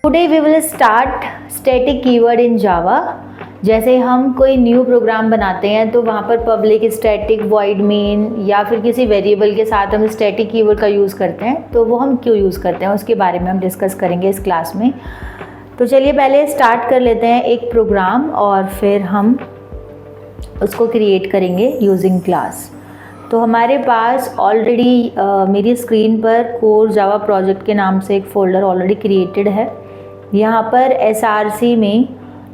Today we will start static keyword in Java. जैसे हम कोई न्यू प्रोग्राम बनाते हैं तो वहाँ पर पब्लिक, स्टैटिक, वॉइड मेन या फिर किसी वेरिएबल के साथ हम स्टैटिक कीवर्ड का यूज़ करते हैं, तो वो हम क्यों यूज़ करते हैं उसके बारे में हम डिस्कस करेंगे इस क्लास में। तो चलिए पहले स्टार्ट कर लेते हैं एक प्रोग्राम और फिर हम उसको क्रिएट करेंगे यूजिंग क्लास। तो हमारे पास ऑलरेडी मेरी स्क्रीन पर कोर जावा प्रोजेक्ट के नाम से एक फ़ोल्डर ऑलरेडी क्रिएटेड है। यहाँ पर SRC में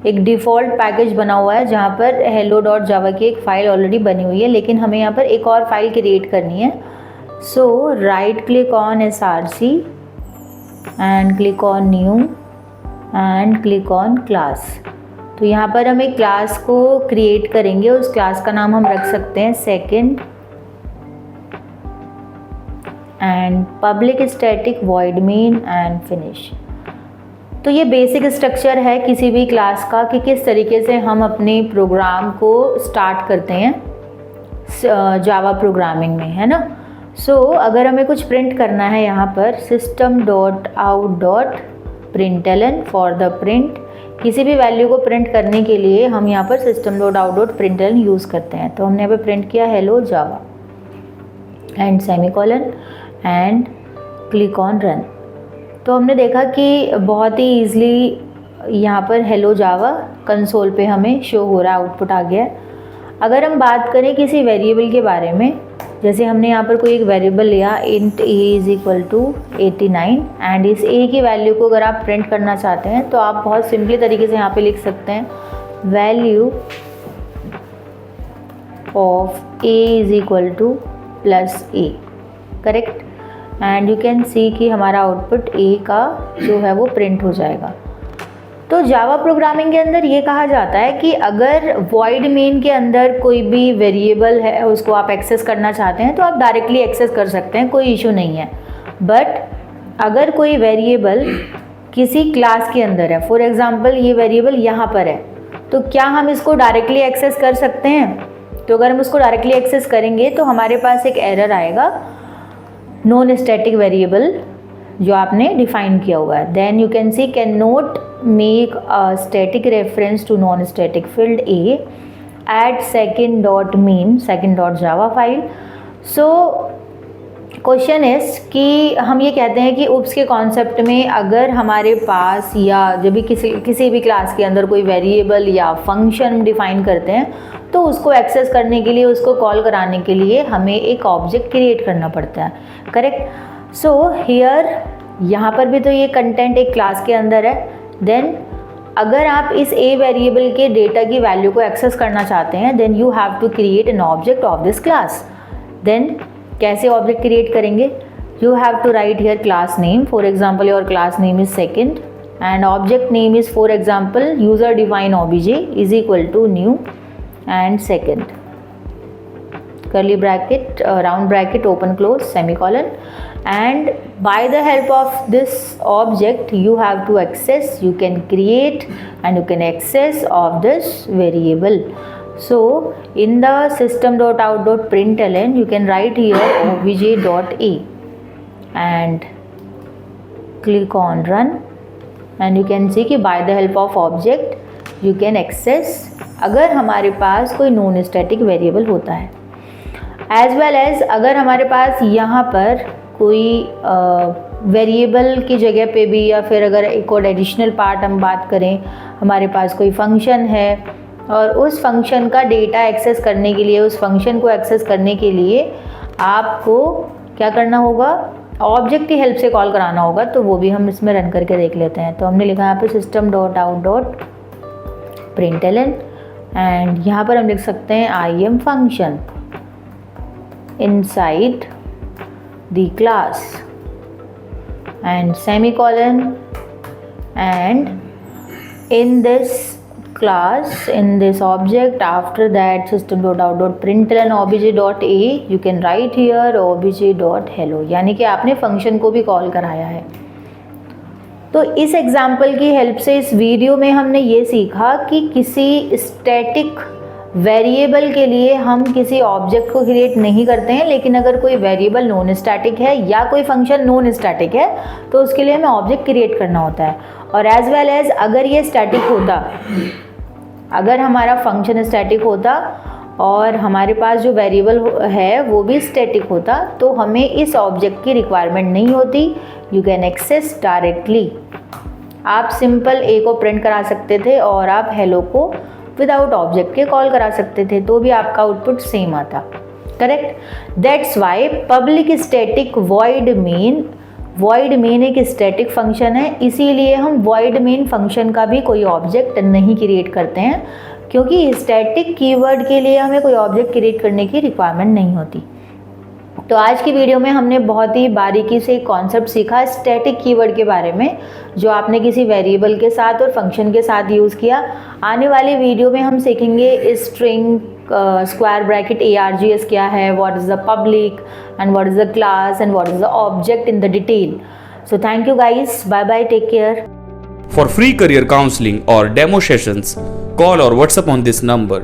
एक डिफ़ॉल्ट पैकेज बना हुआ है जहाँ पर hello.java की एक फ़ाइल ऑलरेडी बनी हुई है, लेकिन हमें यहाँ पर एक और फाइल क्रिएट करनी है। So right click on SRC and click on new and click on class. तो यहाँ पर हम एक क्लास को क्रिएट करेंगे, उस क्लास का नाम हम रख सकते हैं second and public static void main and finish. तो ये बेसिक स्ट्रक्चर है किसी भी क्लास का कि किस तरीके से हम अपने प्रोग्राम को स्टार्ट करते हैं जावा प्रोग्रामिंग में, है ना। सो अगर हमें कुछ प्रिंट करना है यहाँ पर system.out.println फॉर द प्रिंट, किसी भी वैल्यू को प्रिंट करने के लिए हम यहाँ पर system.out.println यूज़ करते हैं। तो हमने यहाँ पर प्रिंट किया hello Java and semicolon and click on run. तो हमने देखा कि बहुत ही ईज़िली यहाँ पर हेलो जावा कंसोल पे हमें शो हो रहा है, आउटपुट आ गया है। अगर हम बात करें किसी वेरिएबल के बारे में, जैसे हमने यहाँ पर कोई एक वेरिएबल लिया int a is equal to 89 and इस a की वैल्यू को अगर आप प्रिंट करना चाहते हैं तो आप बहुत सिंपली तरीके से यहाँ पे लिख सकते हैं value of a is equal two plus a, correct. And you can सी कि हमारा आउटपुट ए का जो है वो प्रिंट हो जाएगा। तो जावा प्रोग्रामिंग के अंदर ये कहा जाता है कि अगर वॉइड मेन के अंदर कोई भी वेरिएबल है उसको आप एक्सेस करना चाहते हैं तो आप डायरेक्टली एक्सेस कर सकते हैं, कोई इशू नहीं है। बट अगर कोई वेरिएबल किसी क्लास के अंदर है, फॉर एग्जांपल ये वेरिएबल यहाँ पर है, तो क्या हम इसको डायरेक्टली एक्सेस कर सकते हैं? तो अगर हम उसको डायरेक्टली एक्सेस करेंगे तो हमारे पास एक एरर आएगा नॉन स्टैटिक वेरिएबल जो आपने डिफाइन किया हुआ है। Then you can see can not make a static reference to non static field A at second.java file. So question is कि हम ये कहते हैं कि उप्स के कॉन्सेप्ट में अगर हमारे पास या जब भी किसी भी क्लास के अंदर कोई वेरिएबल या फंक्शन डिफाइन करते हैं तो उसको एक्सेस करने के लिए, उसको कॉल कराने के लिए हमें एक ऑब्जेक्ट क्रिएट करना पड़ता है, करेक्ट। सो हियर यहाँ पर भी तो ये कंटेंट एक क्लास के अंदर है। देन अगर आप इस a वेरिएबल के डेटा की वैल्यू को एक्सेस करना चाहते हैं then you have to create an object of this class. Then कैसे ऑब्जेक्ट क्रिएट करेंगे? You have to write here class name, for example your class name is second and object name is for example user define obj is equal to new and second curly bracket round bracket open close semicolon, and by the help of this object you have to access, you can create and you can access of this variable. So in the system.out.println you can write here obj.a and click on run and you can see कि by the help of object you can access अगर हमारे पास कोई non static variable होता है। As well as अगर हमारे पास यहाँ पर कोई वेरिएबल की जगह पे भी, या फिर अगर एक और एडिशनल पार्ट हम बात करें, हमारे पास कोई फंक्शन है और उस फंक्शन का डेटा एक्सेस करने के लिए, उस फंक्शन को एक्सेस करने के लिए आपको क्या करना होगा? ऑब्जेक्ट की हेल्प से कॉल कराना होगा। तो वो भी हम इसमें रन करके देख लेते हैं। तो हमने लिखा यहाँ पे system.out.println एंड यहाँ पर हम लिख सकते हैं I am function inside the class and semicolon and in this class, in this object, after that system.out.println obj.a you can write here obj.hello, यानी कि आपने फंक्शन को भी कॉल कराया है। तो इस एग्जाम्पल की हेल्प से इस वीडियो में हमने ये सीखा कि किसी स्टैटिक वेरिएबल के लिए हम किसी ऑब्जेक्ट को क्रिएट नहीं करते हैं, लेकिन अगर कोई वेरिएबल नॉन स्टैटिक है या कोई फंक्शन नॉन स्टैटिक है तो उसके लिए हमें ऑब्जेक्ट क्रिएट करना होता है। और एज वेल एज अगर ये स्टैटिक होता, अगर हमारा फंक्शन स्टैटिक होता और हमारे पास जो वेरिएबल है वो भी स्टैटिक होता तो हमें इस ऑब्जेक्ट की रिक्वायरमेंट नहीं होती। You can access directly. आप सिंपल ए को प्रिंट करा सकते थे और आप हेलो को विदाउट ऑब्जेक्ट के कॉल करा सकते थे, तो भी आपका आउटपुट सेम आता। Correct. That's why public static void main, void main एक स्टैटिक फंक्शन है, इसीलिए हम वॉइड मेन फंक्शन का भी कोई ऑब्जेक्ट नहीं क्रिएट करते हैं, क्योंकि स्टैटिक कीवर्ड के लिए हमें कोई ऑब्जेक्ट क्रिएट करने की रिक्वायरमेंट नहीं होती। तो आज की वीडियो में हमने बहुत ही बारीकी से एक कॉन्सेप्ट सीखा स्टैटिक कीवर्ड के बारे में, जो आपने किसी वेरिएबल के साथ और फंक्शन के साथ यूज़ किया। आने वाले वीडियो में हम सीखेंगे स्ट्रिंग, स्क्वायर ब्रैकेट, ARGS क्या है, what is the public and what is the class and what is the object in the detail. So thank you guys, bye bye, take care. For free career counseling or demo sessions, call or WhatsApp on this number.